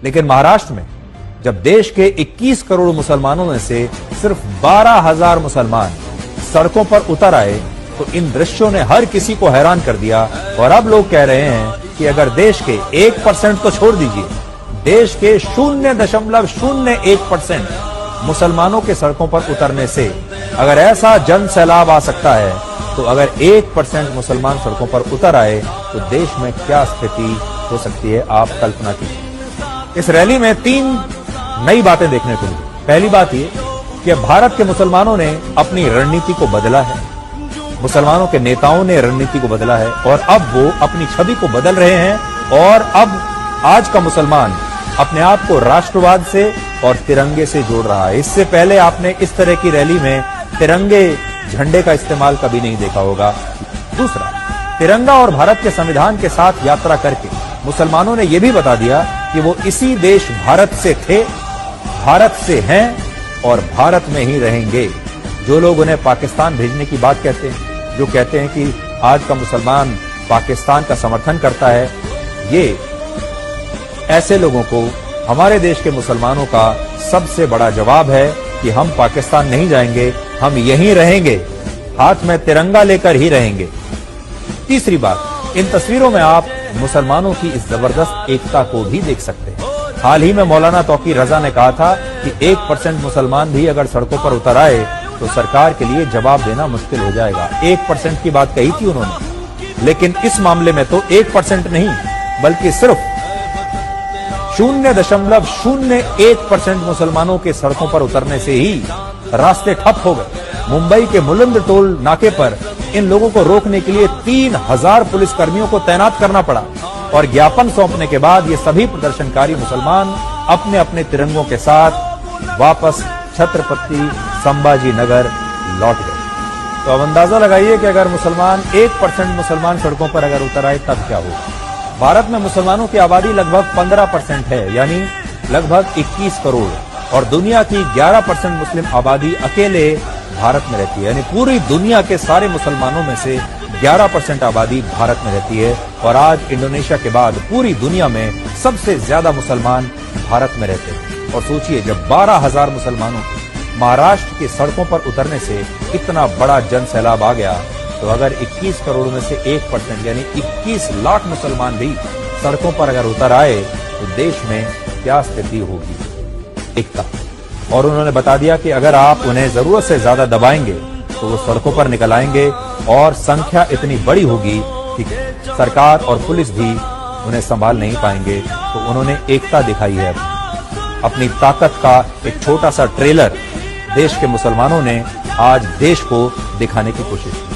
लेकिन महाराष्ट्र में जब देश के 21 करोड़ मुसलमानों में से सिर्फ 12,000 मुसलमान सड़कों पर उतर आए तो इन दृश्यों ने हर किसी को हैरान कर दिया। और अब लोग कह रहे हैं कि अगर देश के 1% तो छोड़ दीजिए, देश के 0.01% मुसलमानों के सड़कों पर उतरने से अगर ऐसा जन सैलाब आ सकता है, तो अगर 1% मुसलमान सड़कों पर उतर आए तो देश में क्या स्थिति हो सकती है, आप कल्पना कीजिए। इस रैली में 3 नई बातें देखने को मिली। पहली बात ये कि भारत के मुसलमानों ने अपनी रणनीति को बदला है, मुसलमानों के नेताओं ने रणनीति को बदला है और अब वो अपनी छवि को बदल रहे हैं। और अब आज का मुसलमान अपने आप को राष्ट्रवाद से और तिरंगे से जोड़ रहा है। इससे पहले आपने इस तरह की रैली में तिरंगे झंडे का इस्तेमाल कभी नहीं देखा होगा। दूसरा, तिरंगा और भारत के संविधान के साथ यात्रा करके मुसलमानों ने यह भी बता दिया कि वो इसी देश भारत से थे, भारत से हैं और भारत में ही रहेंगे। जो लोग उन्हें पाकिस्तान भेजने की बात कहते हैं, जो कहते हैं कि आज का मुसलमान पाकिस्तान का समर्थन करता है, ये ऐसे लोगों को हमारे देश के मुसलमानों का सबसे बड़ा जवाब है कि हम पाकिस्तान नहीं जाएंगे, हम यहीं रहेंगे, हाथ में तिरंगा लेकर ही रहेंगे। तीसरी बात, इन तस्वीरों में आप मुसलमानों की इस जबरदस्त एकता को भी देख सकते हैं। हाल ही में मौलाना तौकीर रजा ने कहा था कि 1% मुसलमान भी अगर सड़कों पर उतर आए तो सरकार के लिए जवाब देना मुश्किल हो जाएगा। 1% की बात कही थी उन्होंने, लेकिन इस मामले में तो 1% नहीं बल्कि सिर्फ 0.01% मुसलमानों के सड़कों पर उतरने से ही रास्ते ठप हो गए। मुंबई के मुलंद टोल नाके पर इन लोगों को रोकने के लिए 3000 पुलिसकर्मियों को तैनात करना पड़ा और ज्ञापन सौंपने के बाद ये सभी प्रदर्शनकारी मुसलमान अपने अपने तिरंगों के साथ वापस छत्रपति संभाजी नगर लौट गए। तो अब अंदाजा लगाइए कि अगर 1% मुसलमान सड़कों पर अगर उतर आए तब क्या होगा। भारत में मुसलमानों की आबादी लगभग 15% है, यानी लगभग 21 करोड़, और दुनिया की 11% मुस्लिम आबादी अकेले भारत में रहती है, यानी पूरी दुनिया के सारे मुसलमानों में से 11% आबादी भारत में रहती है। और आज इंडोनेशिया के बाद पूरी दुनिया में सबसे ज्यादा मुसलमान भारत में रहते हैं। और सोचिए, जब 12,000 मुसलमानों महाराष्ट्र की सड़कों पर उतरने से इतना बड़ा जन सैलाब आ गया, तो अगर 21 करोड़ में से 1% यानी 21 लाख मुसलमान भी सड़कों पर अगर उतर आए तो देश में क्या स्थिति होगी। एकता। और उन्होंने बता दिया कि अगर आप उन्हें जरूरत से ज्यादा दबाएंगे तो वो सड़कों पर निकल आएंगे और संख्या इतनी बड़ी होगी कि सरकार और पुलिस भी उन्हें संभाल नहीं पाएंगे। तो उन्होंने एकता दिखाई है। अपनी ताकत का एक छोटा सा ट्रेलर देश के मुसलमानों ने आज देश को दिखाने की कोशिश की।